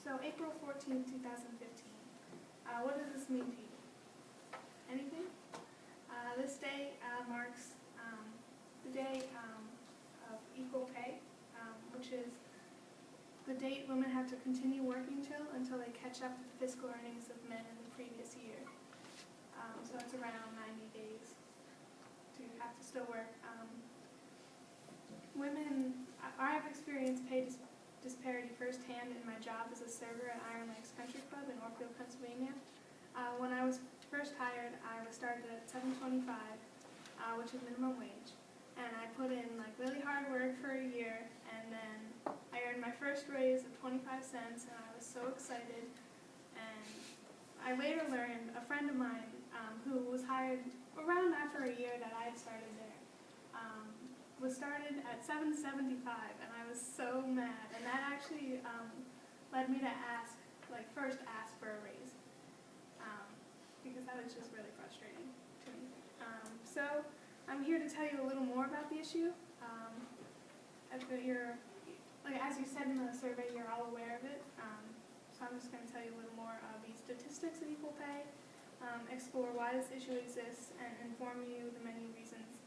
So April 14th, 2015. What does this mean to you? Anything? This day marks the day of equal pay, which is the date women have to continue working until they catch up to the fiscal earnings of men in the previous year. So it's around 90 days to have to still work. I have experienced pay disparity firsthand in my job as a server at Iron Lakes Country Club in Orfield, Pennsylvania. When I was first hired, I was started at $7.25, which is minimum wage. And I put in really hard work for a year, and then I earned my first raise of 25 cents, and I was so excited. And I later learned a friend of mine who was hired around after a year that I had started there was started at $7.75, and I was so mad. And that actually led me to first ask for a raise, because that was just really frustrating to me. So I'm here to tell you a little more about the issue. As you said in the survey, you're all aware of it. So I'm just going to tell you a little more of the statistics of equal pay, explore why this issue exists, and inform you the many reasons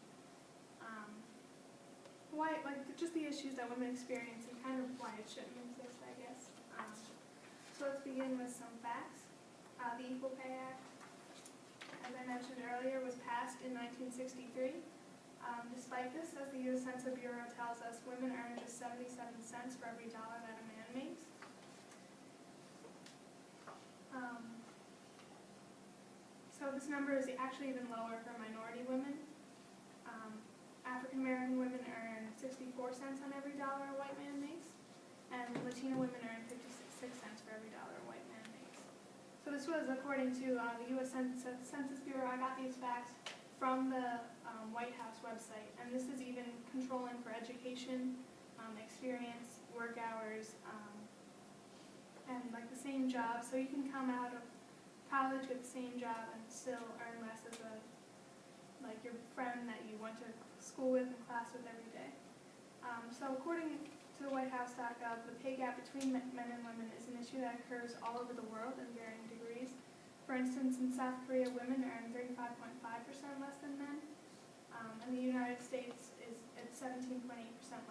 just the issues that women experience and kind of why it shouldn't exist, I guess. So let's begin with some facts. The Equal Pay Act, as I mentioned earlier, was passed in 1963. Despite this, as the U.S. Census Bureau tells us, women earn just 77 cents for every dollar that a man makes. So this number is actually even lower for minority women. African American women earn 64 cents on every dollar a white man makes, and Latino women earn 56 cents for every dollar a white man makes. So this was according to the U.S. Census Bureau. I got these facts from the White House website, and this is even controlling for education, experience, work hours, and the same job. So you can come out of college with the same job and still earn less as your friend that you went to school with and class with every day. So according to the WhiteHouse.gov, the pay gap between men and women is an issue that occurs all over the world in varying degrees. For instance, in South Korea, women earn 35.5% less than men, and the United States is at 17.8%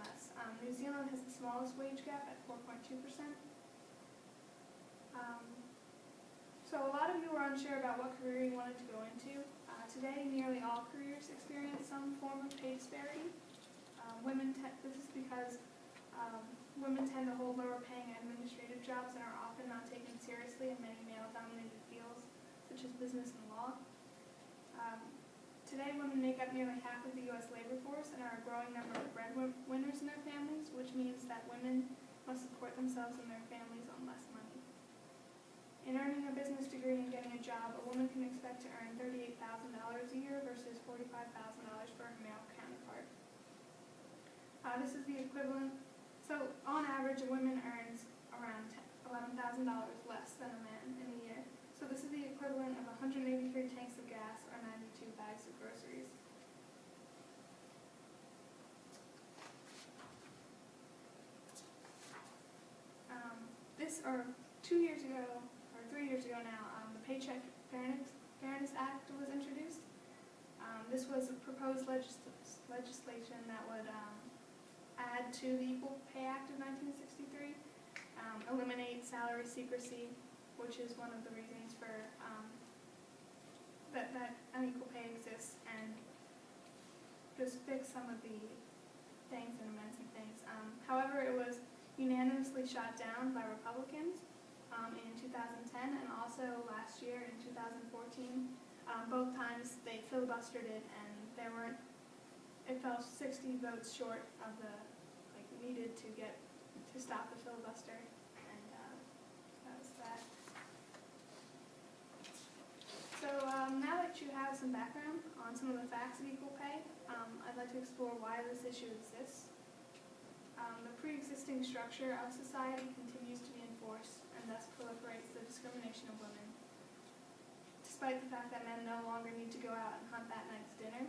less. New Zealand has the smallest wage gap at 4.2%. So a lot of you were unsure about what career you wanted to go into. Today, nearly all careers experience some form of pay disparity. This is because women tend to hold lower paying administrative jobs and are often not taken seriously in many male-dominated fields, such as business and law. Today, women make up nearly half of the U.S. labor force and are a growing number of breadwinners in their families, which means that women must support themselves and their families on less money. In earning a business degree and getting a job, a woman can expect to earn $38,000 a year versus $45,000 for her male counterpart. This is the equivalent. So on average, a woman earns around $11,000 less than a man in a year. So this is the equivalent of 183 tanks of gas or 92 bags of groceries. Or 2 years ago, or 3 years ago now, the Paycheck Fairness Act was introduced. This was a proposed legislation that would add to the Equal Pay Act of 1963, eliminate salary secrecy, which is one of the reasons for that unequal pay exists, and just fix some of the things and amend some things. However, it was unanimously shot down by Republicans in 2010 and also last year in 2014. Both times they filibustered it, and it fell 60 votes short of the needed to stop the filibuster, and that was that. So now that you have some background on some of the facts of equal pay, I'd like to explore why this issue exists. The pre-existing structure of society continues to be enforced and thus proliferates the discrimination of women. Despite the fact that men no longer need to go out and hunt that night's dinner,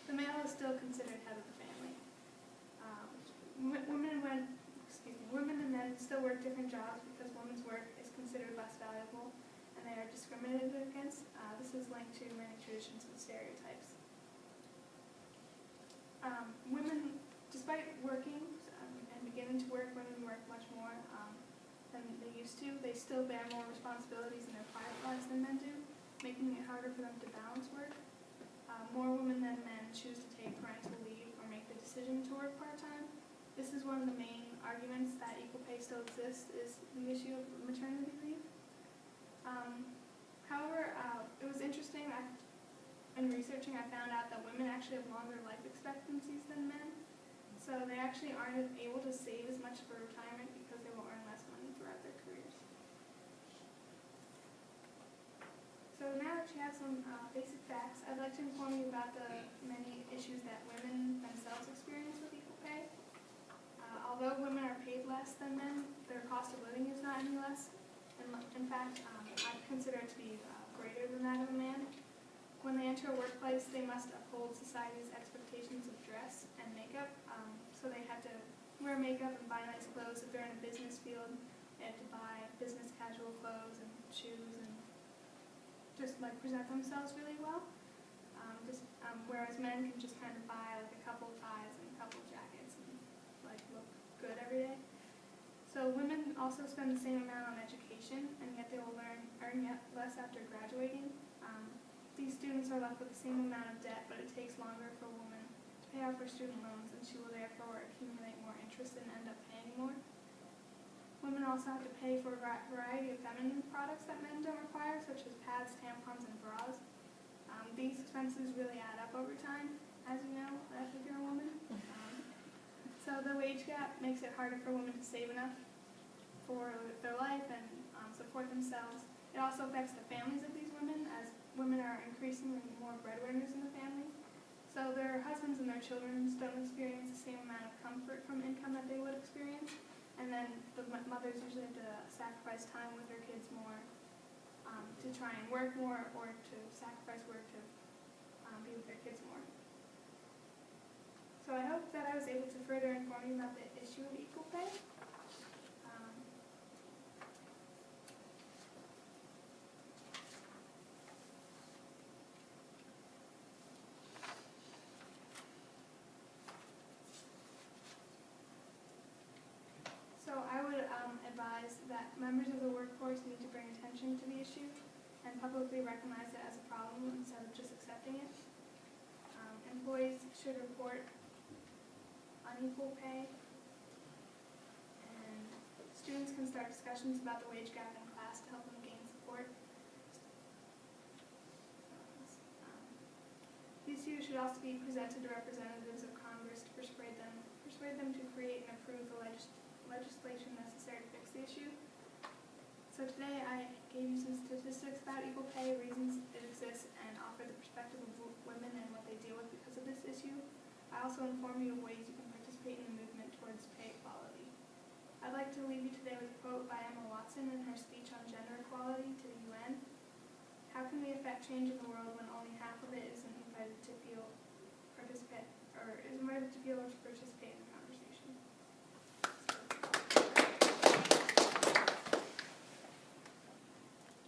the male is still considered head of the family. Women and men still still work different jobs because women's work is considered less valuable and they are discriminated against. This is linked to many traditions and stereotypes. Women, despite working and beginning to work, women work much more than they used to. They still bear more responsibilities in their private lives than men do, making it harder for them to balance work. More women than men choose to take parental leave or make the decision to work part-time. This is one of the main arguments that equal pay still exists, is the issue of maternity leave. However, it was interesting, in researching I found out that women actually have longer life expectancies than men. So they actually aren't able to save as much for retirement because they will earn less money throughout their careers. So now that you have some basic facts, I'd like to inform you about the many issues that women themselves experience with equal pay. Although women are paid less than men, their cost of living is not any less. In fact, I consider it to be greater than that of a man. When they enter a workplace, they must uphold society's expectations of dress and makeup. So they have to wear makeup and buy nice clothes. If they're in a business field, they have to buy business casual clothes and shoes and just like present themselves really well. Whereas men can just kind of buy like a couple ties and a couple jackets and like look good every day. So women also spend the same amount on education, and yet they will earn yet less after graduating. These students are left with the same amount of debt, but it takes longer for a woman to pay off her student loans, and she will therefore accumulate more interest and end up paying more. Women also have to pay for a variety of feminine products that men don't require, such as pads, tampons, and bras. These expenses really add up over time, as you know, if you're a woman. So the wage gap makes it harder for women to save enough for their life and support themselves. It also affects the families of these women, as women are increasingly more breadwinners in the family. So their husbands and their children don't experience the same amount of comfort from income that they would experience. And then the mothers usually have to sacrifice time with their kids more to try and work more, or to sacrifice work to be with their kids more. So I hope that I was able to further inform you about the issue of equal pay. So I would advise that members of the workforce need to bring attention to the issue and publicly recognize it as a problem instead of just accepting it. Employees should report unequal pay, and students can start discussions about the wage gap in class to help them gain support. The issue should also be presented to representatives of Congress to persuade them to create and approve the legislation necessary to fix the issue. So today I gave you some statistics about equal pay, reasons it exists, and offered the perspective of women and what they deal with because of this issue. I also informed you of ways you can participate in the movement towards pay equality. I'd like to leave you today with a quote by Emma Watson in her speech on gender equality to the UN. How can we affect change in the world when only half of it isn't invited to participate in